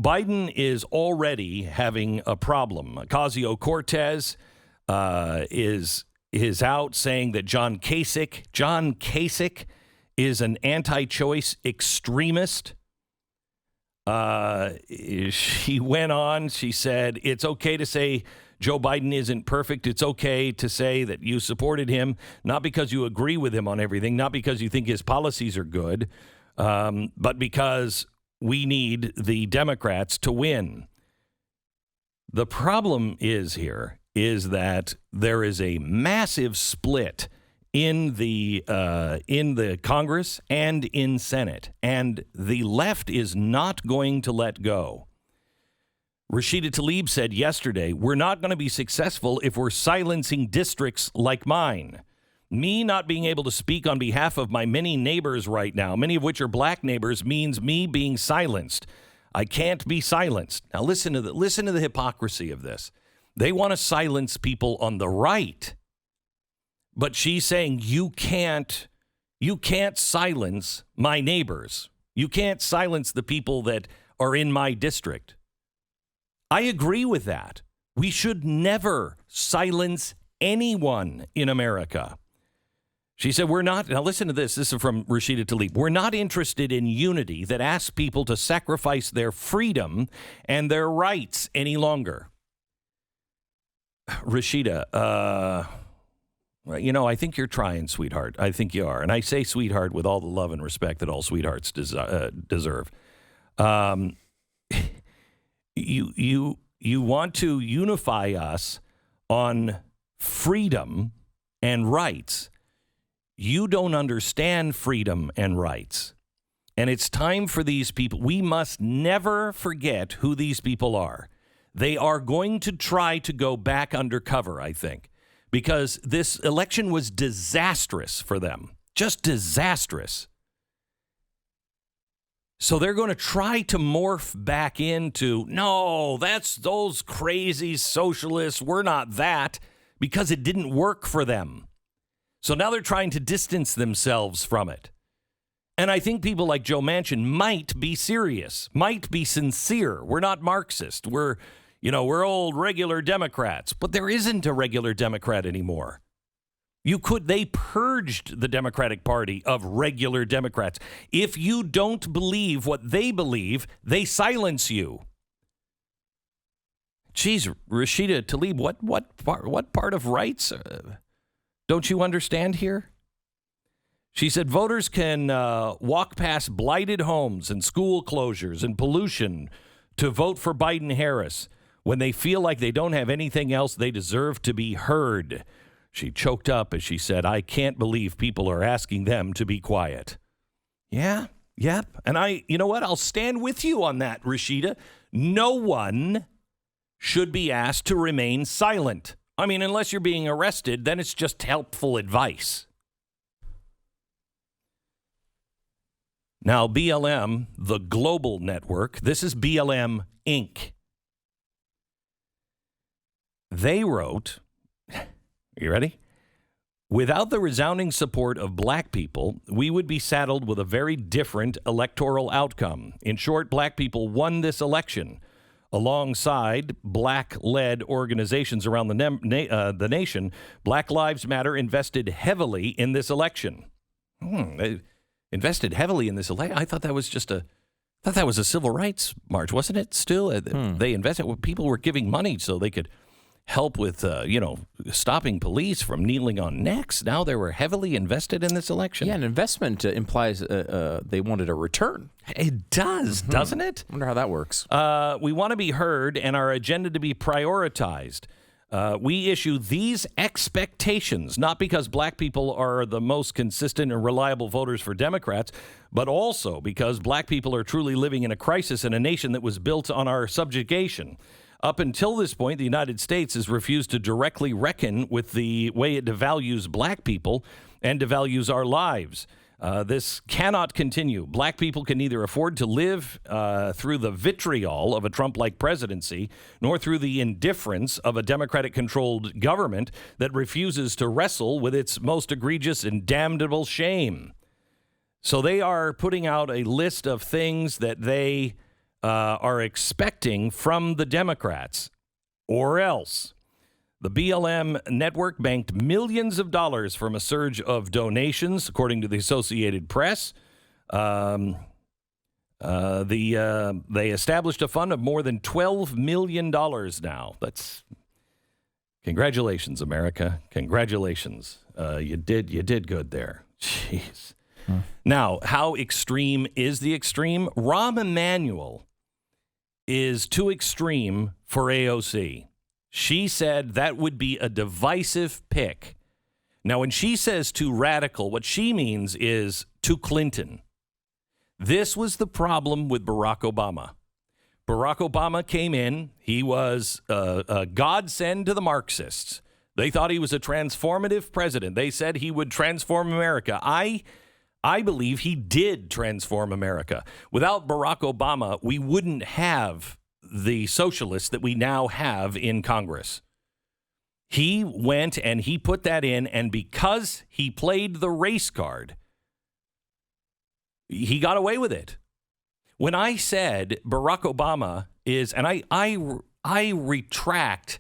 Biden is already having a problem. Ocasio-Cortez is out saying that John Kasich is an anti-choice extremist. She went on. She said, it's okay to say Joe Biden isn't perfect. It's okay to say that you supported him, not because you agree with him on everything, not because you think his policies are good, but because we need the Democrats to win. The problem is that there is a massive split in the Congress and in Senate, and the left is not going to let go. Rashida Tlaib said yesterday, we're not going to be successful if we're silencing districts like mine. Me not being able to speak on behalf of my many neighbors right now, many of which are black neighbors, means me being silenced. I can't be silenced. Now listen to the hypocrisy of this. They want to silence people on the right. But she's saying you can't silence my neighbors. You can't silence the people that are in my district. I agree with that. We should never silence anyone in America. She said, now listen to this. This is from Rashida Tlaib. We're not interested in unity that asks people to sacrifice their freedom and their rights any longer. Rashida, I think you're trying, sweetheart. I think you are. And I say sweetheart with all the love and respect that all sweethearts deserve. You want to unify us on freedom and rights. You don't understand freedom and rights. And it's time for these people. We must never forget who these people are. They are going to try to go back undercover, I think, because this election was disastrous for them. Just disastrous. So they're going to try to morph back into, no, that's those crazy socialists. We're not that, because it didn't work for them. So now they're trying to distance themselves from it. And I think people like Joe Manchin might be serious, might be sincere. We're not Marxist. We're old regular Democrats, but there isn't a regular Democrat anymore. They purged the Democratic Party of regular Democrats. If you don't believe what they believe, they silence you. Geez, Rashida Tlaib, what part of rights don't you understand here? She said voters can walk past blighted homes and school closures and pollution to vote for Biden-Harris. When they feel like they don't have anything else, they deserve to be heard. She choked up as she said, I can't believe people are asking them to be quiet. Yeah, yep. And you know what? I'll stand with you on that, Rashida. No one should be asked to remain silent. I mean, unless you're being arrested, then it's just helpful advice. Now, BLM, the global network, this is BLM Inc. They wrote, you ready? Without the resounding support of black people, we would be saddled with a very different electoral outcome. In short, black people won this election. Alongside black-led organizations around the nation, Black Lives Matter invested heavily in this election. They invested heavily in this election? I thought that was a civil rights march, wasn't it? Still, they invested. People were giving money so they could help with, stopping police from kneeling on necks. Now they were heavily invested in this election. Yeah, an investment implies they wanted a return. It does, doesn't it? I wonder how that works. We want to be heard and our agenda to be prioritized. We issue these expectations, not because black people are the most consistent and reliable voters for Democrats, but also because black people are truly living in a crisis in a nation that was built on our subjugation. Up until this point, the United States has refused to directly reckon with the way it devalues black people and devalues our lives. This cannot continue. Black people can neither afford to live through the vitriol of a Trump-like presidency, nor through the indifference of a Democratic-controlled government that refuses to wrestle with its most egregious and damnable shame. So they are putting out a list of things that they are expecting from the Democrats, or else. The BLM network banked millions of dollars from a surge of donations, according to the Associated Press. They established a fund of more than $12 million now. That's congratulations, America. Congratulations. You did good there. Jeez. Now, how extreme is the extreme? Rahm Emanuel is too extreme for AOC. She said that would be a divisive pick. Now, when she says too radical, what she means is too Clinton. This was the problem with Barack Obama. Barack Obama came in. He was a godsend to the Marxists. They thought he was a transformative president. They said he would transform America. I believe he did transform America. Without Barack Obama, we wouldn't have the socialists that we now have in Congress. He went and he put that in, and because he played the race card, he got away with it. When I said Barack Obama is, and I retract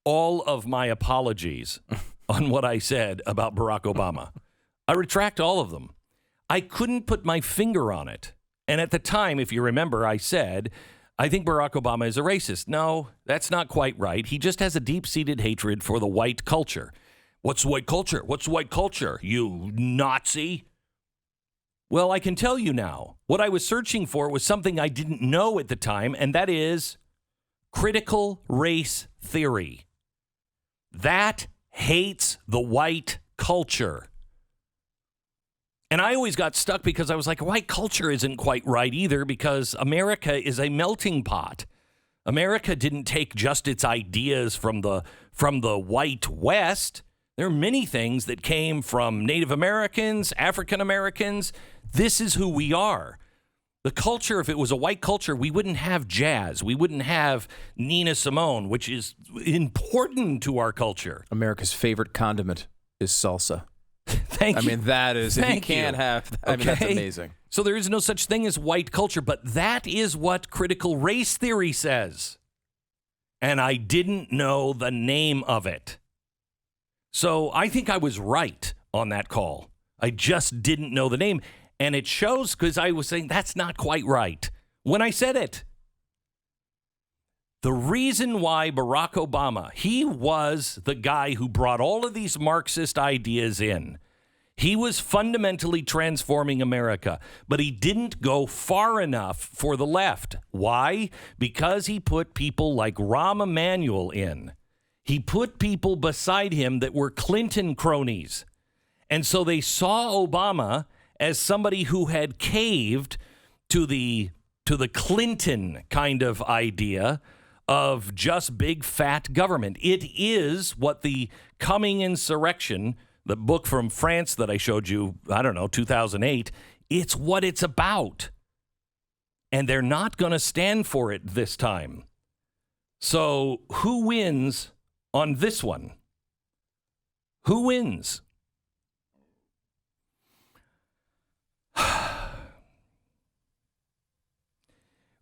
all of my apologies on what I said about Barack Obama. I retract all of them. I couldn't put my finger on it. And at the time, if you remember, I said, I think Barack Obama is a racist. No, that's not quite right. He just has a deep-seated hatred for the white culture. What's white culture? What's white culture, you Nazi? Well, I can tell you now. What I was searching for was something I didn't know at the time, and that is critical race theory. That hates the white culture. And I always got stuck because I was like, white culture isn't quite right either, because America is a melting pot. America didn't take just its ideas from the white West. There are many things that came from Native Americans, African Americans. This is who we are. The culture, if it was a white culture, we wouldn't have jazz. We wouldn't have Nina Simone, which is important to our culture. America's favorite condiment is salsa. Thank you. I mean, that is, if you can't have that, I mean, that's amazing. So there is no such thing as white culture, but that is what critical race theory says. And I didn't know the name of it. So I think I was right on that call. I just didn't know the name. And it shows because I was saying that's not quite right when I said it. The reason why Barack Obama, he was the guy who brought all of these Marxist ideas in. He was fundamentally transforming America, but he didn't go far enough for the left. Why? Because he put people like Rahm Emanuel in. He put people beside him that were Clinton cronies. And so they saw Obama as somebody who had caved to the Clinton kind of idea of just big fat government. It is what the coming insurrection, the book from France that I showed you, 2008, it's what it's about. And they're not going to stand for it this time. So who wins on this one? Who wins?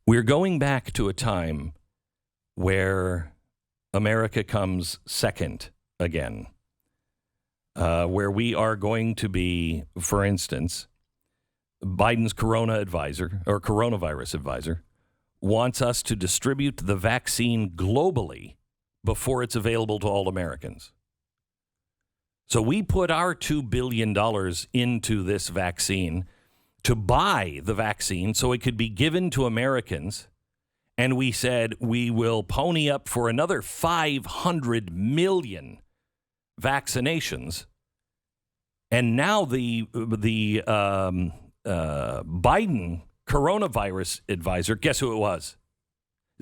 We're going back to a time where America comes second again, where we are going to be, for instance, Biden's coronavirus advisor wants us to distribute the vaccine globally before it's available to all Americans. So we put our $2 billion into this vaccine to buy the vaccine so it could be given to Americans. And we said we will pony up for another 500 million vaccinations. And now the Biden coronavirus advisor, guess who it was?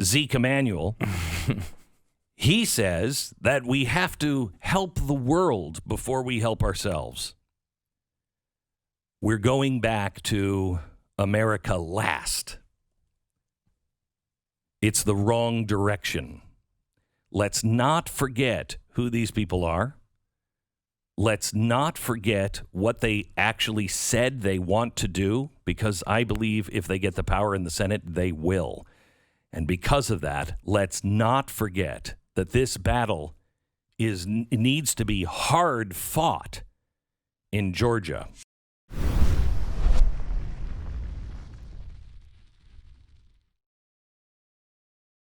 Zeke Emanuel. He says that we have to help the world before we help ourselves. We're going back to America last. It's the wrong direction. Let's not forget who these people are. let's not forget what they actually said they want to do, because I believe if they get the power in the Senate, they will. And because of that, let's not forget that this battle needs to be hard fought in Georgia.